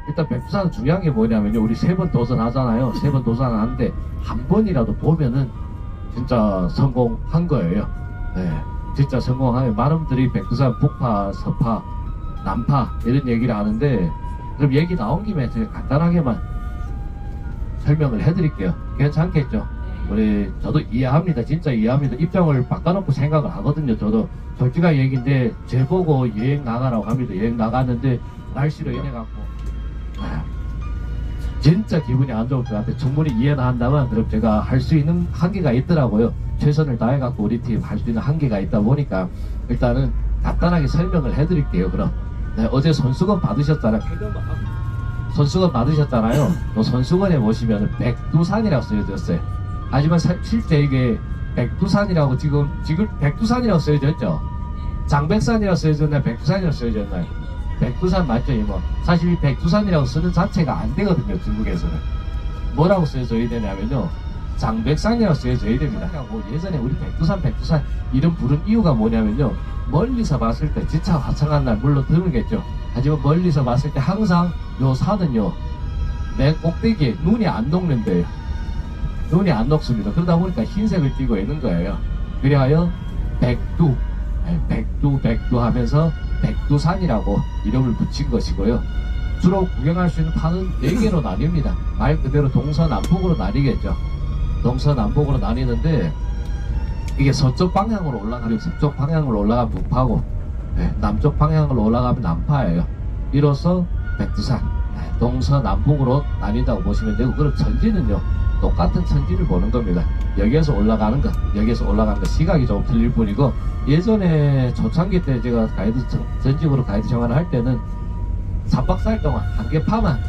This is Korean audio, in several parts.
일단 백두산 중요한 게 뭐냐면요, 우리 3번 도전하잖아요. 3번 도전하는데 한 번이라도 보면은 진짜 성공한 거예요. 네, 진짜 성공하면 많은 분들이 백두산 북파, 서파, 남파 이런 얘기를 하는데, 그럼 얘기 나온 김에 제가 간단하게만 설명을 해드릴게요. 괜찮겠죠? 저도 이해합니다. 진짜 이해합니다. 입장을 바꿔놓고 생각을 하거든요. 저도 솔직한 얘기인데, 제 보고 여행 나가라고 합니다. 여행 나갔는데 날씨로 인해 갖고 진짜 기분이 안 좋을 것 같아요. 충분히 이해는 한다면, 그럼 제가 할 수 있는 한계가 있더라고요. 최선을 다해갖고 우리 팀 할 수 있는 한계가 있다 보니까 일단은 간단하게 설명을 해드릴게요. 그럼 네, 어제 선수건 받으셨잖아요. 선수건 받으셨잖아요. 또 선수건에 보시면 백두산이라고 써져있어요. 하지만 실제 이게 백두산이라고 지금 백두산이라고 써져있죠. 장백산이라고 써져있나요? 백두산이라고 써져있나요? 백두산 맞죠? 이거 사실 이 백두산이라고 쓰는 자체가 안 되거든요. 중국에서는 뭐라고 써져야 되냐면요, 장백산이라고 써져야 됩니다. 예전에 우리 백두산 이름 부른 이유가 뭐냐면요, 멀리서 봤을 때 지차 화창한 날 물론 드물겠죠. 하지만 멀리서 봤을 때 항상 요 산은요, 내 꼭대기에 눈이 안 녹는데요. 눈이 안 녹습니다. 그러다 보니까 흰색을 띠고 있는 거예요. 그리하여 백두 하면서 백두산이라고 이름을 붙인 것이고요. 주로 구경할 수 있는 판은 4개로 나뉩니다. 말 그대로 동서남북으로 나뉘겠죠. 동서남북으로 나뉘는데, 이게 서쪽 방향으로 올라가면 서쪽 방향으로 올라가면 북파고, 남쪽 방향으로 올라가면 남파예요. 이로써 백두산 동서남북으로 나뉜다고 보시면 되고, 그럼 천지는요 똑같은 천지를 보는 겁니다. 여기에서 올라가는 것, 여기에서 올라가는 것, 시각이 조금 틀릴 뿐이고, 예전에 초창기 때 제가 전직으로 가이드 생활을 할 때는 3박 4일 동안 한 개 파만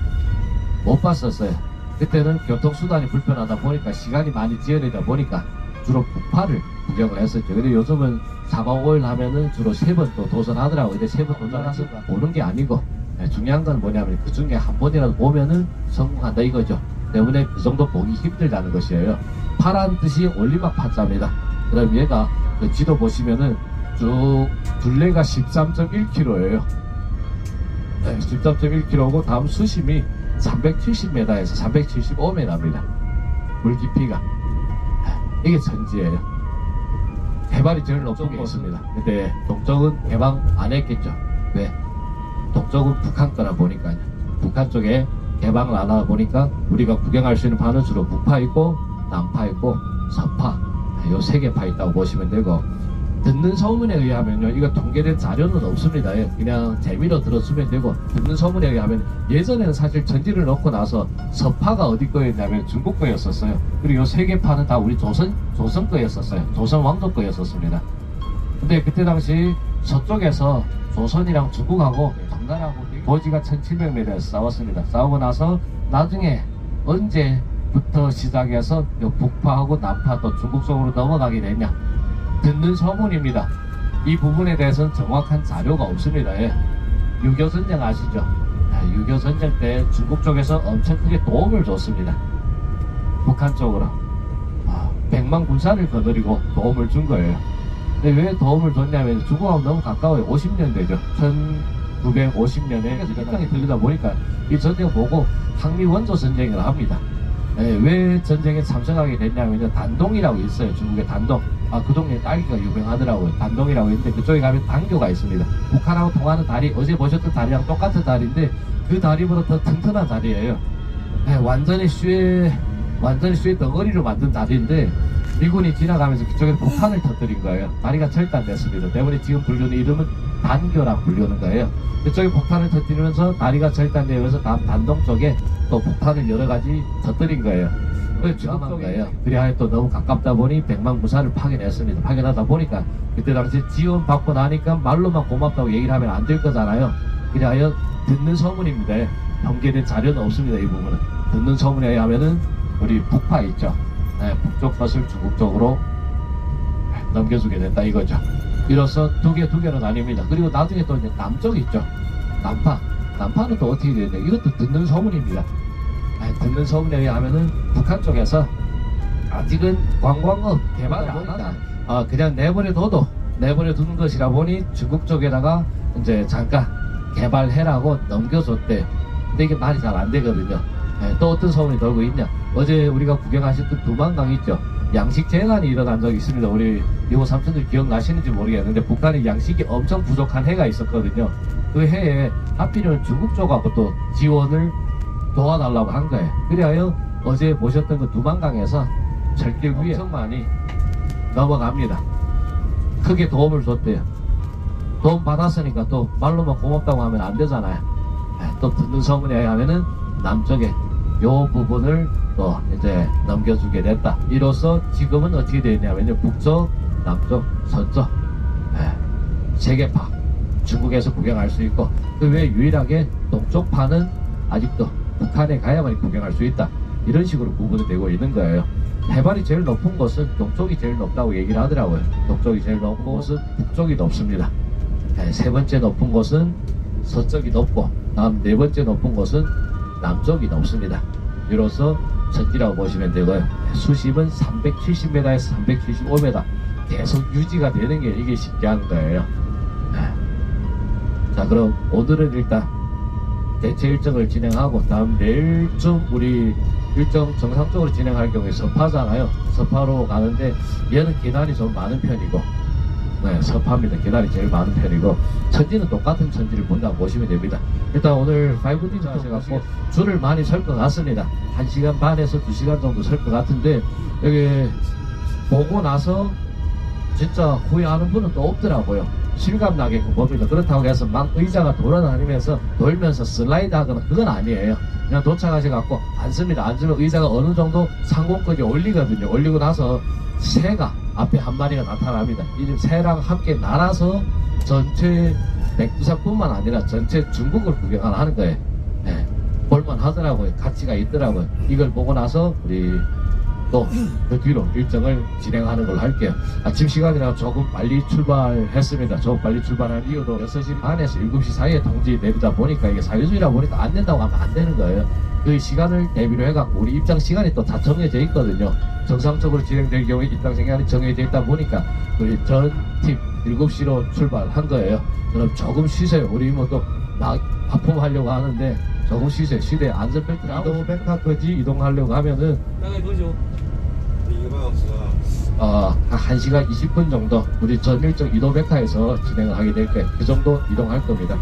못 봤었어요. 그때는 교통수단이 불편하다 보니까, 시간이 많이 지연되다 보니까 주로 북파를 구경을 했었죠. 근데 요즘은 4박 5일 하면은 주로 3번 또 도전하더라고요. 근데 3번 도전해서 보는 게 아니고, 중요한 건 뭐냐면 그 중에 한 번이라도 보면은 성공한다 이거죠. 때문에 그 정도 보기 힘들다는 것이에요. 파란 뜻이 올리막 파자입니다. 그럼 얘가 그 지도 보시면은 쭉 둘레가 13.1km예요. 13.1km고 다음 수심이 370m에서 375m입니다. 물 깊이가. 이게 천지예요. 해발이 제일 높은 게 있습니다. 근데 동쪽은 개방 안 했겠죠. 왜? 동쪽은 북한 거라 보니까요. 북한 쪽에 개방을 안 하다 보니까 우리가 구경할 수 있는 파는 주로 북파 있고 남파 있고 서파, 요 3개 파 있다고 보시면 되고, 듣는 소문에 의하면요, 이거 통계된 자료는 없습니다. 그냥 재미로 들었으면 되고, 듣는 소문에 의하면 예전에는 사실 전지를 넣고 나서 서파가 어디 거였냐면 중국 거였었어요. 그리고 요 3개 파는 다 우리 조선 거였었어요. 조선 왕조 거였었습니다. 근데 그때 당시 서쪽에서 조선이랑 중국하고 정나라하고 고지가 1700m에서 싸웠습니다. 싸우고 나서 나중에 언제부터 시작해서 북파하고 남파 또 중국 쪽으로 넘어가게 됐냐, 듣는 소문입니다. 이 부분에 대해서는 정확한 자료가 없습니다. 6.25 전쟁 아시죠? 6.25 전쟁 때 중국 쪽에서 엄청 크게 도움을 줬습니다. 북한 쪽으로 100만 군사를 거느리고 도움을 준 거예요. 근데 왜 도움을 줬냐면 중국하고 너무 가까워요. 50년 되죠. 1950년에 일당이 들리다 보니까 이 전쟁 보고 항미 원조 전쟁을 합니다. 왜 전쟁에 참석하게 됐냐면요, 단동이라고 있어요. 중국의 단동. 그 동네 딸기가 유명하더라고요. 단동이라고 있는데 그쪽에 가면 단교가 있습니다. 북한하고 통하는 다리, 어제 보셨던 다리랑 똑같은 다리인데 그 다리보다 더 튼튼한 다리예요. 완전히 쇠 덩어리로 만든 다리인데, 미군이 지나가면서 그쪽에 폭탄을 터뜨린 거예요. 다리가 절단됐습니다. 때문에 지금 부르는 이름은 단교라고 부르는 거예요. 그쪽에 폭탄을 터뜨리면서 다리가 절단되면서 다음 단동 쪽에 또 폭탄을 여러 가지 터뜨린 거예요. 그래서 죽음한 거예요. 그래야 또 너무 가깝다 보니 100만 무사를 파견했습니다. 파견하다 보니까 그때 당시 지원 받고 나니까 말로만 고맙다고 얘기를 하면 안 될 거잖아요. 그래야 듣는 소문입니다. 통계된 자료는 없습니다. 이 부분은 듣는 소문에 의하면은 우리 북파 있죠. 북쪽 것을 중국 쪽으로 넘겨주게 됐다 이거죠. 이로써 두 개로 나뉩니다. 그리고 나중에 또 이제 남쪽 있죠. 남파는 또 어떻게 되냐, 이것도 듣는 소문입니다. 듣는 소문에 의하면은 북한 쪽에서 아직은 관광업 개발을 안 한다. 그냥 내버려 두는 것이라 보니 중국 쪽에다가 이제 잠깐 개발해라고 넘겨줬대. 근데 이게 말이 잘 안 되거든요. 예, 또 어떤 소문이 돌고 있냐? 어제 우리가 구경하셨던 두만강 있죠. 양식 재난이 일어난 적이 있습니다. 우리 이호 삼촌들 기억나시는지 모르겠는데 북한에 양식이 엄청 부족한 해가 있었거든요. 그 해에 하필이면 중국 쪽하고 또 지원을 도와달라고 한 거예요. 그래야 어제 보셨던 그 두만강에서 절길 위에 엄청 많이 넘어갑니다. 크게 도움을 줬대요. 도움 받았으니까 또 말로만 고맙다고 하면 안 되잖아요. 또 듣는 소문에 의하면은 남쪽에 요 부분을 또 이제 넘겨주게 됐다. 이로써 지금은 어떻게 되었냐면요, 북쪽, 남쪽, 서쪽 세 개파 중국에서 구경할 수 있고, 그 외에 유일하게 동쪽파는 아직도 북한에 가야만 구경할 수 있다. 이런 식으로 구분이 되고 있는 거예요. 해발이 제일 높은 곳은 동쪽이 제일 높다고 얘기를 하더라고요. 동쪽이 제일 높은 곳은 북쪽이 높습니다. 세 번째 높은 곳은 서쪽이 높고, 다음 네 번째 높은 곳은 남쪽이 높습니다. 이로써 천지라고 보시면 되고요. 수심은 370m에서 375m 계속 유지가 되는 게 이게 신기한 거예요. 자, 그럼 오늘은 일단 대체 일정을 진행하고, 다음 내일쯤 우리 일정 정상적으로 진행할 경우에 서파잖아요. 서파로 가는데 얘는 계단이 좀 많은 편이고, 서파입니다. 계단이 제일 많은 편이고, 천지는 똑같은 천지를 본다고 보시면 됩니다. 일단 오늘 5D를 하셔갖고 줄을 많이 설 것 같습니다. 1시간 반에서 2시간 정도 설 것 같은데, 여기 보고 나서 진짜 후회하는 분은 또 없더라고요. 실감 나게끔 봅니다. 그렇다고 해서 막 의자가 돌아다니면서 돌면서 슬라이드 하거나 그건 아니에요. 그냥 도착하셔갖고 앉습니다. 앉으면 의자가 어느 정도 상공까지 올리거든요. 올리고 나서 새가 앞에 한 마리가 나타납니다. 이 새랑 함께 날아서 전체 백두산뿐만 아니라 전체 중국을 구경을 하는 거예요. 볼만 하더라고요. 가치가 있더라고요. 이걸 보고 나서 우리 또 그 뒤로 일정을 진행하는 걸로 할게요. 아침 시간이라 조금 빨리 출발했습니다. 조금 빨리 출발한 이유도 6시 반에서 7시 사이에 통지 내리다 보니까, 이게 사회주의라 보니까 안 된다고 하면 안 되는 거예요. 그 시간을 대비로 해갖고 우리 입장 시간이 또 다 정해져 있거든요. 정상적으로 진행될 경우에 입장 시간이 정해져 있다 보니까 우리 전 팀 7시로 출발한 거예요. 그럼 조금 쉬세요. 우리 뭐 또 하품하려고 하는데 조금 쉬세요. 시대 안전벨트 이동 백화까지 이동하려고 하면은 한 1시간 20분 정도 우리 전 일정 이동 백화에서 진행을 하게 될 거예요. 그 정도 이동할 겁니다.